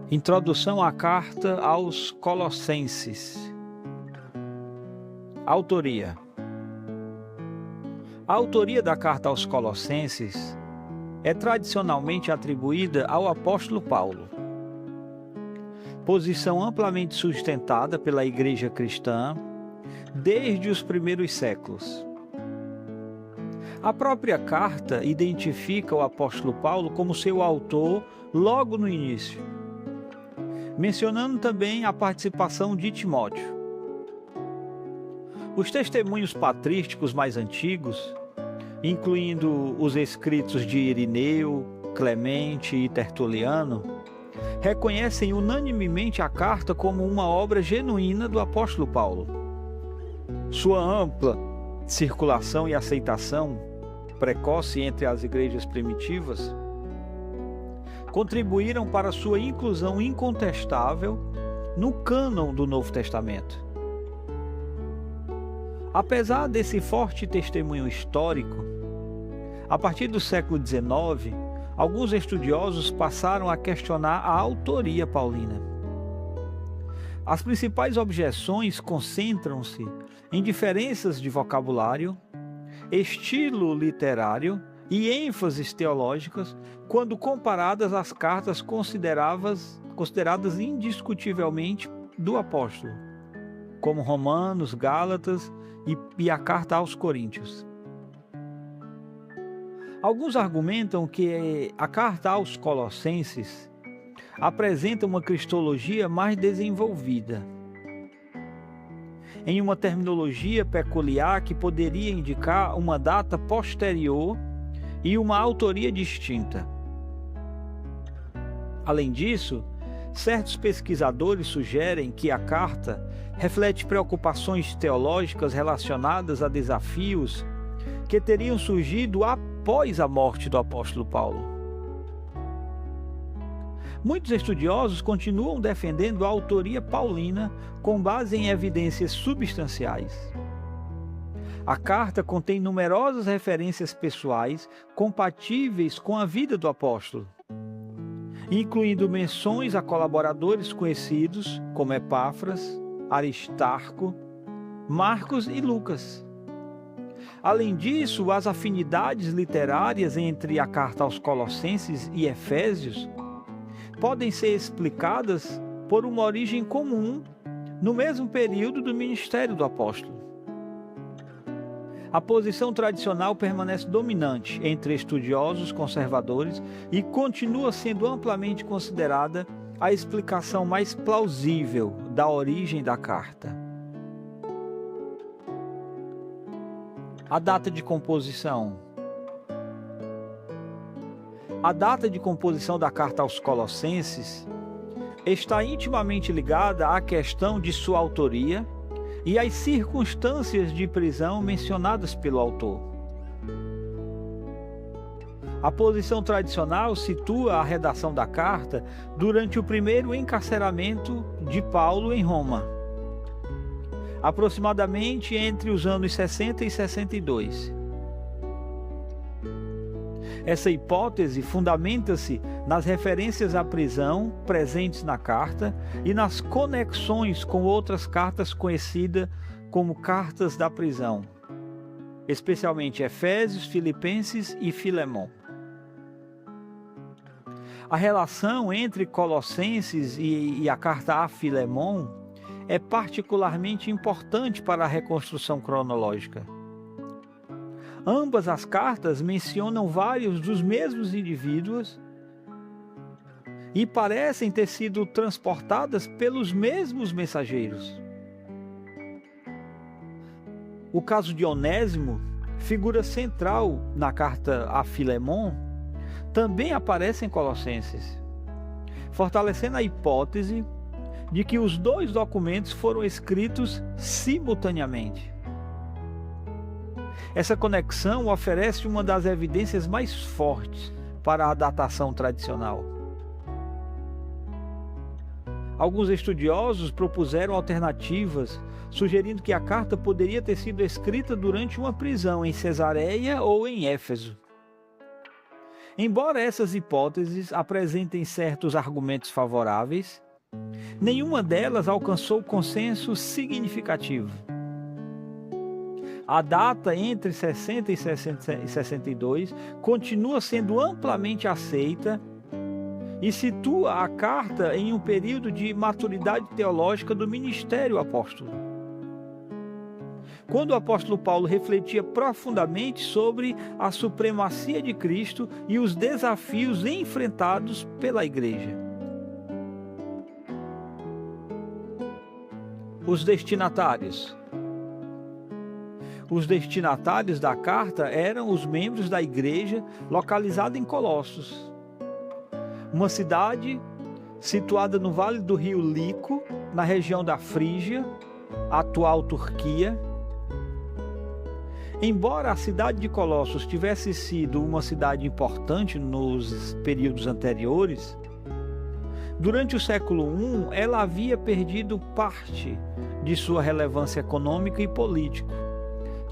Introdução à carta aos Colossenses. Autoria. A autoria da carta aos Colossenses é tradicionalmente atribuída ao apóstolo Paulo. Posição amplamente sustentada pela Igreja cristã desde os primeiros séculos. A própria carta identifica o apóstolo Paulo como seu autor logo no início, mencionando também a participação de Timóteo. Os testemunhos patrísticos mais antigos, incluindo os escritos de Irineu, Clemente e Tertuliano, reconhecem unanimemente a carta como uma obra genuína do apóstolo Paulo. Sua ampla circulação e aceitação precoce entre as igrejas primitivas contribuíram para sua inclusão incontestável no cânon do Novo Testamento. Apesar desse forte testemunho histórico, a partir do século XIX, alguns estudiosos passaram a questionar a autoria paulina. As principais objeções concentram-se em diferenças de vocabulário, estilo literário e ênfases teológicas quando comparadas às cartas consideradas indiscutivelmente do apóstolo, como Romanos, Gálatas e a carta aos Coríntios. Alguns argumentam que a carta aos Colossenses apresenta uma cristologia mais desenvolvida, em uma terminologia peculiar que poderia indicar uma data posterior e uma autoria distinta. Além disso, certos pesquisadores sugerem que a carta reflete preocupações teológicas relacionadas a desafios que teriam surgido após a morte do apóstolo Paulo. Muitos estudiosos continuam defendendo a autoria paulina com base em evidências substanciais. A carta contém numerosas referências pessoais compatíveis com a vida do apóstolo, incluindo menções a colaboradores conhecidos como Epáfras, Aristarco, Marcos e Lucas. Além disso, as afinidades literárias entre a carta aos Colossenses e Efésios podem ser explicadas por uma origem comum no mesmo período do ministério do apóstolo. A posição tradicional permanece dominante entre estudiosos conservadores e continua sendo amplamente considerada a explicação mais plausível da origem da carta. A data de composição. A data de composição da carta aos Colossenses está intimamente ligada à questão de sua autoria e às circunstâncias de prisão mencionadas pelo autor. A posição tradicional situa a redação da carta durante o primeiro encarceramento de Paulo em Roma, aproximadamente entre os anos 60 e 62. Essa hipótese fundamenta-se nas referências à prisão presentes na carta e nas conexões com outras cartas conhecidas como cartas da prisão, especialmente Efésios, Filipenses e Filemão. A relação entre Colossenses e a carta a Filemão é particularmente importante para a reconstrução cronológica. Ambas as cartas mencionam vários dos mesmos indivíduos e parecem ter sido transportadas pelos mesmos mensageiros. O caso de Onésimo, figura central na carta a Filemão, também aparece em Colossenses, fortalecendo a hipótese de que os dois documentos foram escritos simultaneamente. Essa conexão oferece uma das evidências mais fortes para a datação tradicional. Alguns estudiosos propuseram alternativas, sugerindo que a carta poderia ter sido escrita durante uma prisão em Cesareia ou em Éfeso. Embora essas hipóteses apresentem certos argumentos favoráveis, nenhuma delas alcançou consenso significativo. A data entre 60 e 62 continua sendo amplamente aceita e situa a carta em um período de maturidade teológica do ministério apóstolo, quando o apóstolo Paulo refletia profundamente sobre a supremacia de Cristo e os desafios enfrentados pela igreja. Os destinatários. Os destinatários da carta eram os membros da igreja localizada em Colossos, uma cidade situada no vale do rio Lico, na região da Frígia, atual Turquia. Embora a cidade de Colossos tivesse sido uma cidade importante nos períodos anteriores, durante o século I ela havia perdido parte de sua relevância econômica e política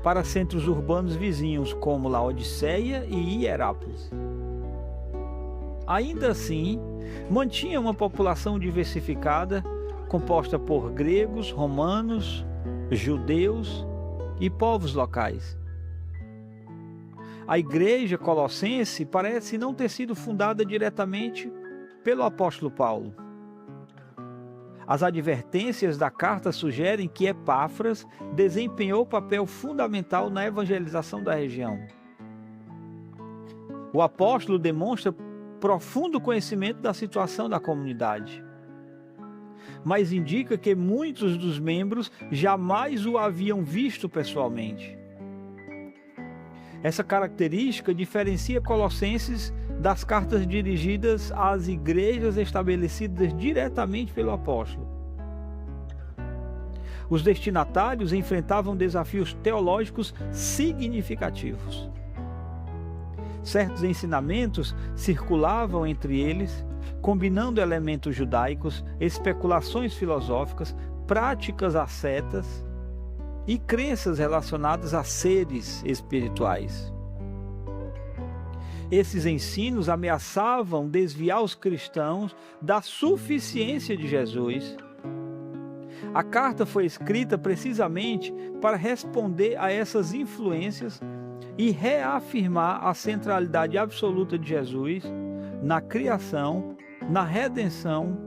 para centros urbanos vizinhos como Laodiceia e Hierápolis. Ainda assim, mantinha uma população diversificada, composta por gregos, romanos, judeus e povos locais. A igreja colossense parece não ter sido fundada diretamente pelo apóstolo Paulo. As advertências da carta sugerem que Epáfras desempenhou papel fundamental na evangelização da região. O apóstolo demonstra profundo conhecimento da situação da comunidade, mas indica que muitos dos membros jamais o haviam visto pessoalmente. Essa característica diferencia Colossenses das cartas dirigidas às igrejas estabelecidas diretamente pelo apóstolo. Os destinatários enfrentavam desafios teológicos significativos. Certos ensinamentos circulavam entre eles, combinando elementos judaicos, especulações filosóficas, práticas ascetas e crenças relacionadas a seres espirituais. Esses ensinos ameaçavam desviar os cristãos da suficiência de Jesus. A carta foi escrita precisamente para responder a essas influências e reafirmar a centralidade absoluta de Jesus na criação, na redenção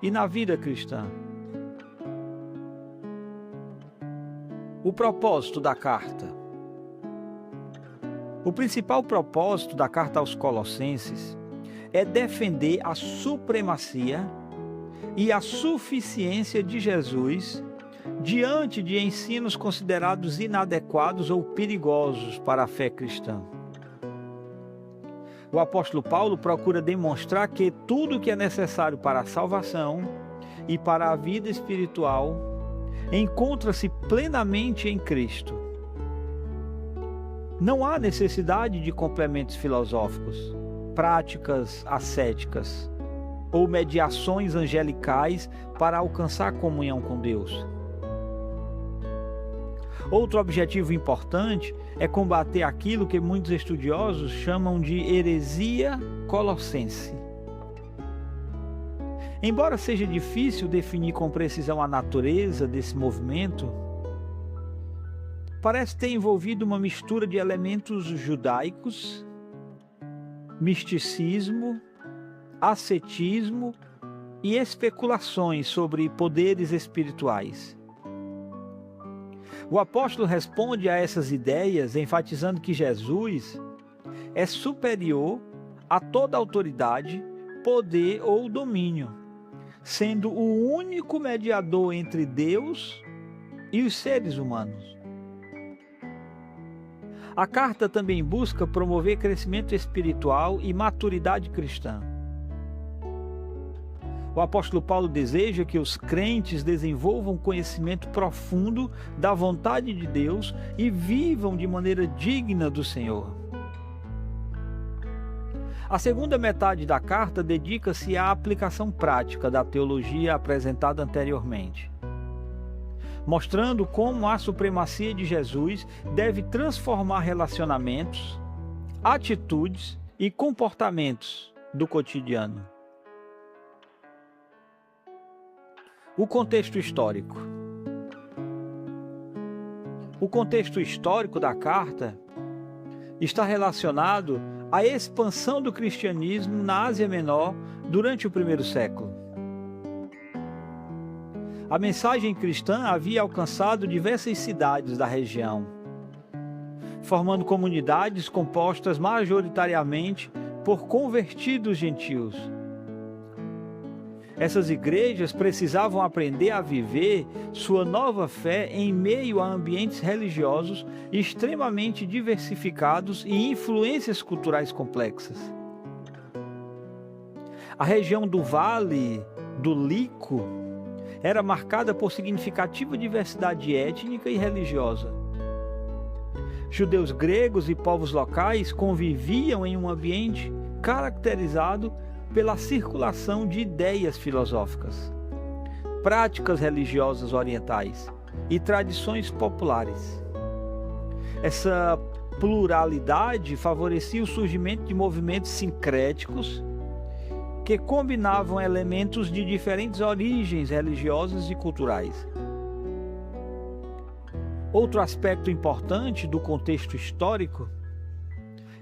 e na vida cristã. O propósito da carta. O principal propósito da carta aos Colossenses é defender a supremacia e a suficiência de Jesus diante de ensinos considerados inadequados ou perigosos para a fé cristã. O apóstolo Paulo procura demonstrar que tudo o que é necessário para a salvação e para a vida espiritual encontra-se plenamente em Cristo. Não há necessidade de complementos filosóficos, práticas ascéticas ou mediações angelicais para alcançar comunhão com Deus. Outro objetivo importante é combater aquilo que muitos estudiosos chamam de heresia colossense. Embora seja difícil definir com precisão a natureza desse movimento, parece ter envolvido uma mistura de elementos judaicos, misticismo, ascetismo e especulações sobre poderes espirituais. O apóstolo responde a essas ideias enfatizando que Jesus é superior a toda autoridade, poder ou domínio, sendo o único mediador entre Deus e os seres humanos. A carta também busca promover crescimento espiritual e maturidade cristã. O apóstolo Paulo deseja que os crentes desenvolvam conhecimento profundo da vontade de Deus e vivam de maneira digna do Senhor. A segunda metade da carta dedica-se à aplicação prática da teologia apresentada anteriormente, mostrando como a supremacia de Jesus deve transformar relacionamentos, atitudes e comportamentos do cotidiano. O contexto histórico. O contexto histórico da carta está relacionado à expansão do cristianismo na Ásia Menor durante o primeiro século. A mensagem cristã havia alcançado diversas cidades da região, formando comunidades compostas majoritariamente por convertidos gentios. Essas igrejas precisavam aprender a viver sua nova fé em meio a ambientes religiosos extremamente diversificados e influências culturais complexas. A região do Vale do Lico era marcada por significativa diversidade étnica e religiosa. Judeus gregos e povos locais conviviam em um ambiente caracterizado pela circulação de ideias filosóficas, práticas religiosas orientais e tradições populares. Essa pluralidade favorecia o surgimento de movimentos sincréticos que combinavam elementos de diferentes origens religiosas e culturais. Outro aspecto importante do contexto histórico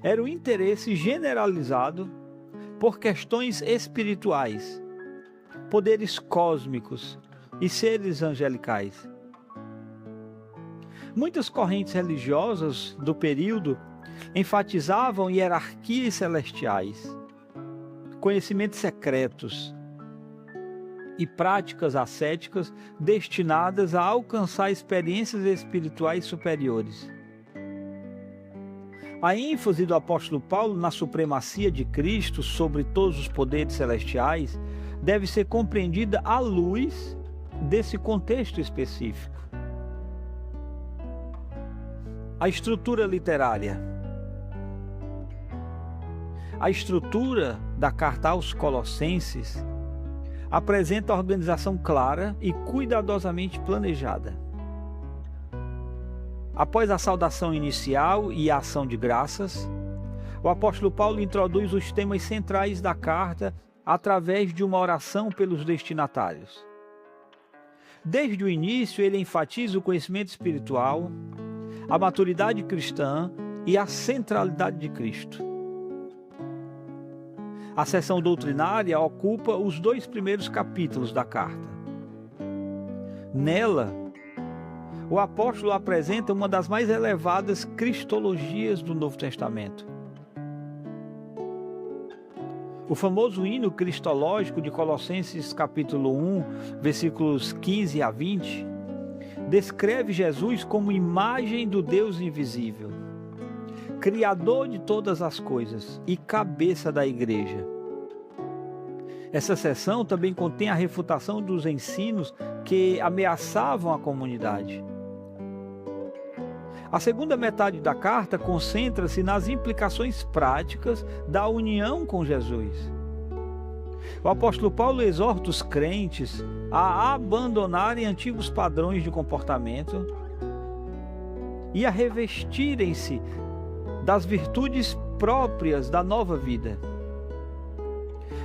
era o interesse generalizado por questões espirituais, poderes cósmicos e seres angelicais. Muitas correntes religiosas do período enfatizavam hierarquias celestiais, conhecimentos secretos e práticas ascéticas destinadas a alcançar experiências espirituais superiores. A ênfase do apóstolo Paulo na supremacia de Cristo sobre todos os poderes celestiais deve ser compreendida à luz desse contexto específico. A estrutura literária. A estrutura da carta aos Colossenses apresenta a organização clara e cuidadosamente planejada. Após a saudação inicial e a ação de graças, o apóstolo Paulo introduz os temas centrais da carta através de uma oração pelos destinatários. Desde o início, ele enfatiza o conhecimento espiritual, a maturidade cristã e a centralidade de Cristo. A seção doutrinária ocupa os 2 primeiros capítulos da carta. Nela, o apóstolo apresenta uma das mais elevadas cristologias do Novo Testamento. O famoso hino cristológico de Colossenses capítulo 1, versículos 15 a 20, descreve Jesus como imagem do Deus invisível, Criador de todas as coisas e cabeça da igreja. Essa seção também contém a refutação dos ensinos que ameaçavam a comunidade. A segunda metade da carta concentra-se nas implicações práticas da união com Jesus. O apóstolo Paulo exorta os crentes a abandonarem antigos padrões de comportamento e a revestirem-se das virtudes próprias da nova vida.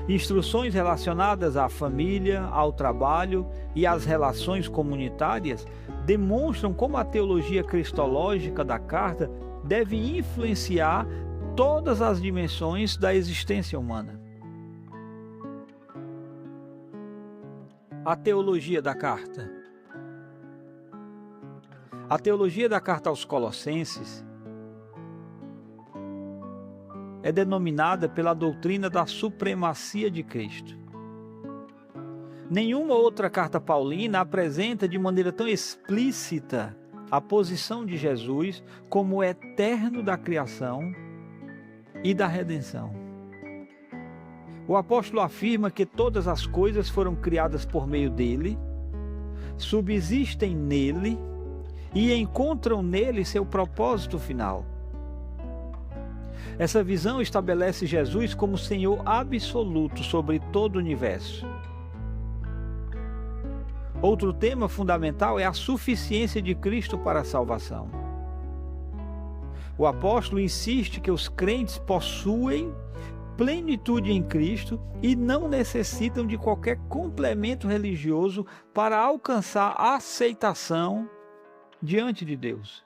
Instruções relacionadas à família, ao trabalho e às relações comunitárias demonstram como a teologia cristológica da carta deve influenciar todas as dimensões da existência humana. A teologia da carta. A teologia da carta aos Colossenses é denominada pela doutrina da supremacia de Cristo. Nenhuma outra carta paulina apresenta de maneira tão explícita a posição de Jesus como o eterno da criação e da redenção. O apóstolo afirma que todas as coisas foram criadas por meio dele, subsistem nele e encontram nele seu propósito final. Essa visão estabelece Jesus como Senhor absoluto sobre todo o universo. Outro tema fundamental é a suficiência de Cristo para a salvação. O apóstolo insiste que os crentes possuem plenitude em Cristo e não necessitam de qualquer complemento religioso para alcançar a aceitação diante de Deus.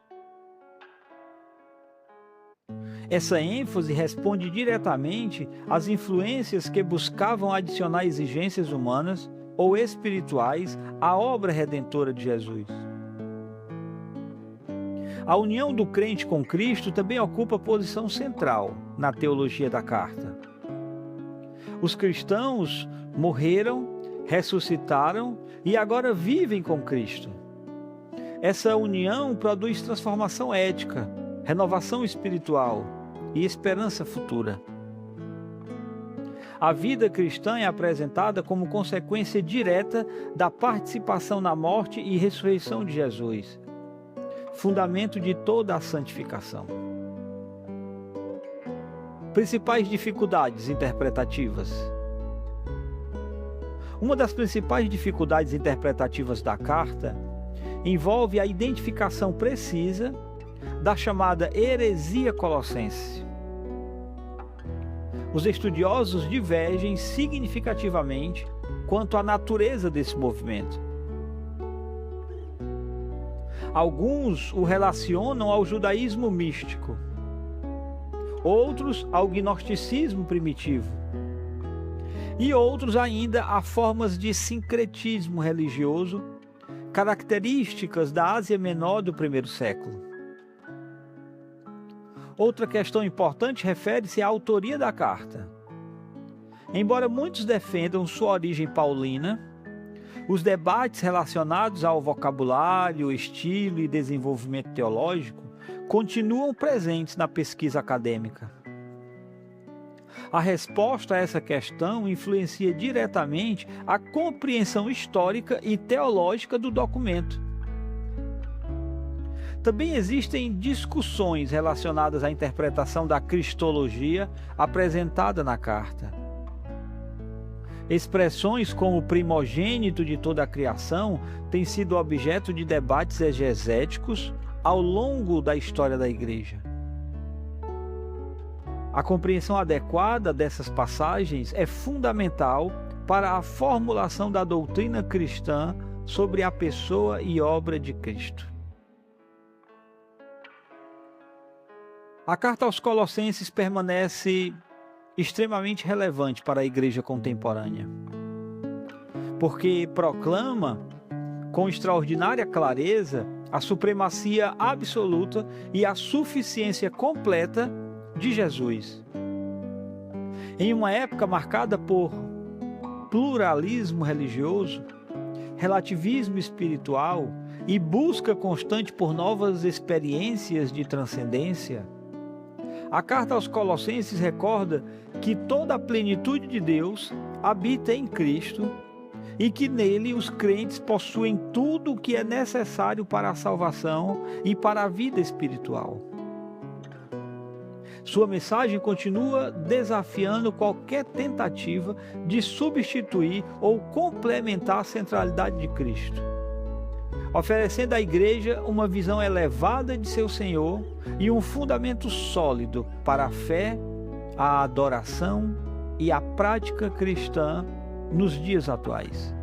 Essa ênfase responde diretamente às influências que buscavam adicionar exigências humanas ou espirituais à obra redentora de Jesus. A união do crente com Cristo também ocupa posição central na teologia da carta. Os cristãos morreram, ressuscitaram e agora vivem com Cristo. Essa união produz transformação ética, renovação espiritual e esperança futura. A vida cristã é apresentada como consequência direta da participação na morte e ressurreição de Jesus, fundamento de toda a santificação. Principais dificuldades interpretativas. Uma das principais dificuldades interpretativas da carta envolve a identificação precisa da chamada heresia colossense. Os estudiosos divergem significativamente quanto à natureza desse movimento. Alguns o relacionam ao judaísmo místico, outros ao gnosticismo primitivo, e outros ainda a formas de sincretismo religioso, características da Ásia Menor do primeiro século. Outra questão importante refere-se à autoria da carta. Embora muitos defendam sua origem paulina, os debates relacionados ao vocabulário, estilo e desenvolvimento teológico continuam presentes na pesquisa acadêmica. A resposta a essa questão influencia diretamente a compreensão histórica e teológica do documento. Também existem discussões relacionadas à interpretação da cristologia apresentada na carta. Expressões como primogênito de toda a criação têm sido objeto de debates exegéticos ao longo da história da Igreja. A compreensão adequada dessas passagens é fundamental para a formulação da doutrina cristã sobre a pessoa e obra de Cristo. A carta aos Colossenses permanece extremamente relevante para a igreja contemporânea, porque proclama com extraordinária clareza a supremacia absoluta e a suficiência completa de Jesus. Em uma época marcada por pluralismo religioso, relativismo espiritual e busca constante por novas experiências de transcendência, a carta aos Colossenses recorda que toda a plenitude de Deus habita em Cristo e que nele os crentes possuem tudo o que é necessário para a salvação e para a vida espiritual. Sua mensagem continua desafiando qualquer tentativa de substituir ou complementar a centralidade de Cristo, oferecendo à igreja uma visão elevada de seu Senhor e um fundamento sólido para a fé, a adoração e a prática cristã nos dias atuais.